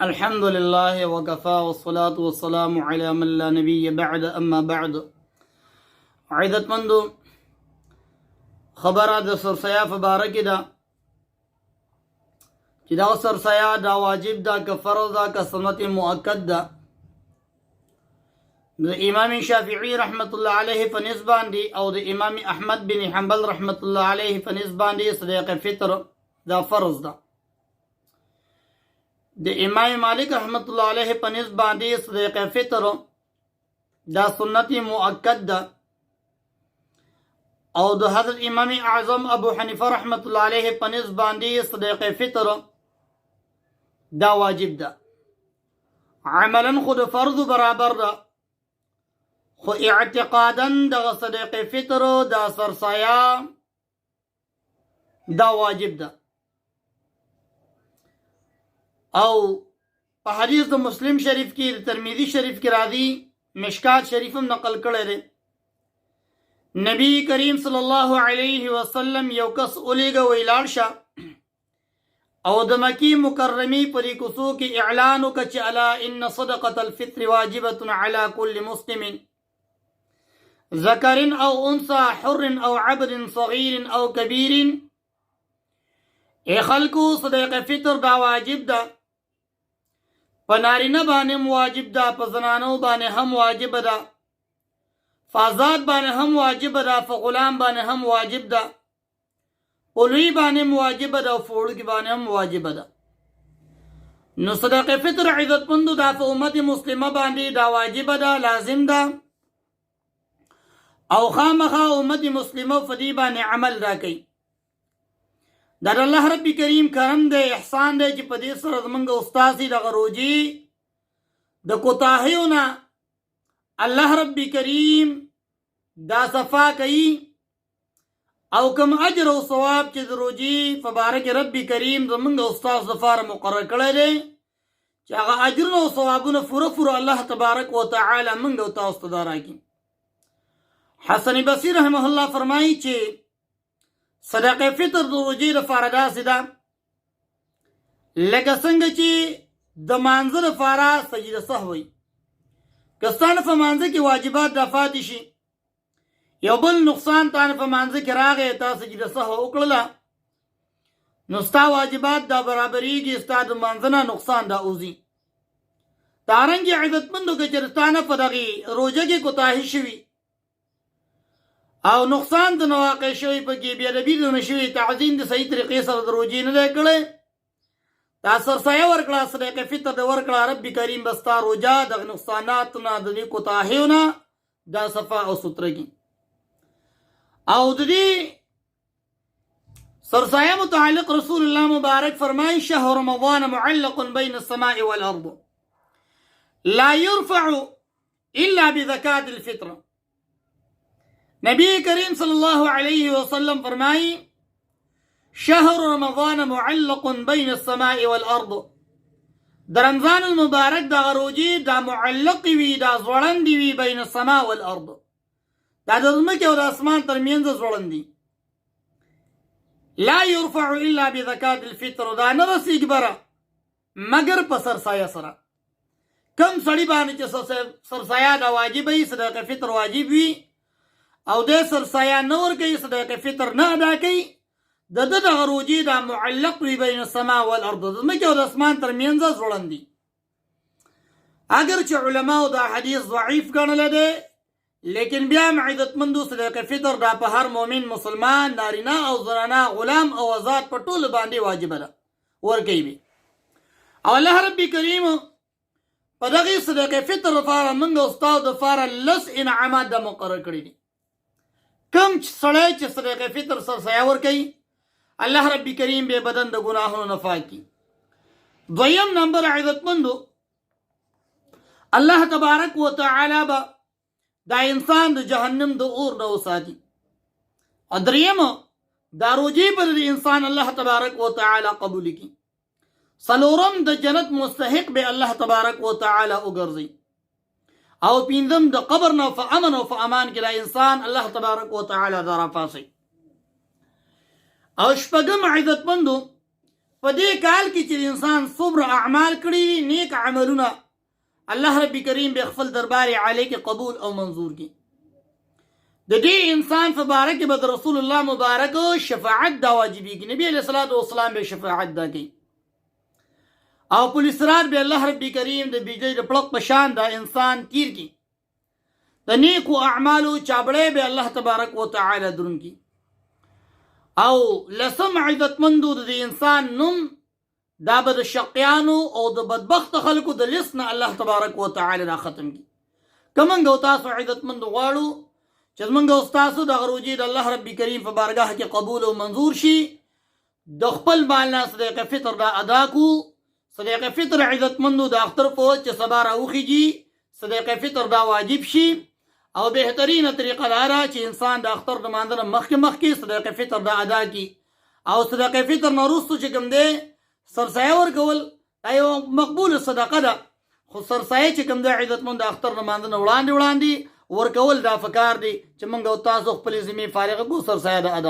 الحمد لله وكفى والصلاة والسلام على من لا نبي بعد أما بعد عیدت مندو خبره د سرسیا فبارک ده چې دا سرسیا دا واجب ده که فرض ده که سنت مؤکد ده د امام شافعی رحمت الله علیه په نسبت باندې او د امام احمد بن حنبل رحمت الله علیه په نسبت باندې صدقه فطر دا فرض ده. د امام مالک رحمت الله علیه په نسبت باندې صدقه فطر دا سنت مؤکد ده او د حضرت امام اعظم ابو حنیفه رحمت الله علیه په نسبت باندې صدقه فطر دا واجب ده. عملا خود فرض برابر ده خو اعتقادا د صدقه فطر دا سرسایا دا واجب ده. او په حدیث د مسلم شریف کې د ترمذی شریف کې راځي مشکات شریف هم نقل کړی دی. نبی کریم صلی الله علیه وسلم یو کس اولیګه ویلاړ شه او د مکی مکرمی پر کوڅو کې اعلان وکړ چې الا ان صدقه الفطر واجبه على كل مسلم ذکر او انثى حر او عبد صغير او كبير. ای خلکو صدقه فطر دا واجب ده، په نارینه باندې واجب ده، په زنانو باندې هم واجب ده، فازاد باندې هم واجب ده، په غلام باندې هم واجب ده، په لوی باندې هم واجب ده او په وړوکي باندې هم واجب ده. نو صدقه فطر عزتمندو دا په امت مسلمه باندې دا واجب ده، لازم ده او خامخا امت مسلمه په دې باندې عمل راکوي. دا الله رب کریم کرم دی، احسان دی چې په دې سره زمونږ استاد دغه روجي د کوتاهیونه الله رب کریم دا صفا کوي او کوم اجر او ثواب چې د روجي فبارک رب کریم زمونږ استاد لپاره مقرر کړی دی چې هغه اجرونه او ثوابونه فوره الله تبارک وتعالی موږ او تاسو ته راکړي. حسن بصری رحمه الله فرمایي چې صدقه فطر د روجي لپاره داسې ده لکه څنګه چې د مانځه لپاره سجده سهو وي. که ستانه په مانځه کې واجبات دا پاتې شي، یو بل نقصان تانه په مانځه کې راغی، تا سجده سهو وکړله نو ستا واجبات دا برابریږي، ستا د مانځه نه نقصان دا اوځي. دارنګې عزتمندو که چېرې ستانه په دغې روژه کې کوتاهي شوي او نقصان د نواقع شوی پکې بېادبي دونه شوي، تعظیم د صحیح طریقې سره د روجې نه دی کړی، دا سرسایه ورکړه صدقه فطر د ورکړه، رب کریم به ستا روجه دغه نقصاناتو نه د دې کوتاهیو نه دا صفا او ستره کړي. او د دې سرسایه متعلق رسول الله مبارک فرمایي شهر رمضان معلق بین السماء والارض لا يرفع الا بزکات الفطر. نبی کریم صلی الله علیه وسلم فرمائی شهر رمضان معلق بین السماء والارض. در رمضان المبارک دا غروجی دا معلق وی، دا زوړندی وی بین السماء والارض، دا د ځمکې او د اسمان ترمنځ زوړندی. لا يرفع الا بزکات الفطر، دا نه رسیږي بره مگر په سرسایه سره. کم سړي باندې چې سرسایه دا واجب وي، صدقه فطر واجب وي او د سرسایه نه ورکوي، صدقه فطر نه ادا کوي، د ده دغه روجې دا معلق وي بین السماء والارض، د ځمکې او د اسمان ترمنځ ځوړندي. اگر چې علماو دا حدیث ضعیف ګڼلی دی لیکن بیا هم عزتمندو صدقه فطر دا په هر مؤمن مسلمان نارینه او زنانه غلام او آزاد په ټولو باندې واجبه ده ورکوي به. او الله رب کریم په دغې صدقه فطر لپاره موږ او ستاسو دپاره لس انعامات دا مقرر کړي دي. کم سړی چې صدقه فطر سرسایه ورکوي الله رب کریم به بدن د ګناهونو نه پاک کړي. دویم نمبر عزتمندو الله تبارک وتعالی به دا انسان د جهنم د اور نه وساتي. او دریم دا روجې پر د انسان الله تبارک وتعالی قبول کړي. څلورم د جنت مستحق به الله تبارک وتعالی وګرځي. او پینځم د قبر نه په امن او په امان کې دا انسان الله تبارک وتعالی دا راپاسي. او شپږم عزتمندو په دې کال کې چې انسان څومره اعمال کړي نیک عملونه الله رب کریم به خپل دربار عالی کې قبول او منظور کړي. د دې انسان په باره کې به رسول الله مبارک شفاعت دا واجبېږي. نبی علیه الصلاۃ والسلام به شفاعت دا کوي او پولیس رات به الله رب کریم د بجلی د پړق په شان دا انسان تیر کړي. د نیکو اعمالو چابړې به الله تبارک وتعالی دروند کړي. او لسم عزتمندو د انسان نوم دا به د شقیانو او د بدبخت خلکو د لیست نه الله تبارک وتعالی را ختم کړي. که موږ او تاسو عزتمند غواړو چې موږ او تاسو د غروجي د الله رب کریم په بارگاه کې قبول او منظور شي، د خپل مال نه صدقه فطر دا ادا کو. صدقه فطر عزتمندو د اختر په چې سبا راوخیږي صدقه فطر دا واجب شي او بهترینه طریقه دا ده چې انسان د اختر د مانځنه مخکې صدقه فطر دا ادا کی. او صدقه فطر نه وروسته چې کوم دی سرسایه ورکول دا یو مقبول صدقه ده، خو سرسایه چې کوم دی عزتمند د اختر د مانځنه وړاندې ورکول دا فکار دی چې موږ او تاسو خپلې ذمې فارغه کړو، سرسایه دا ادا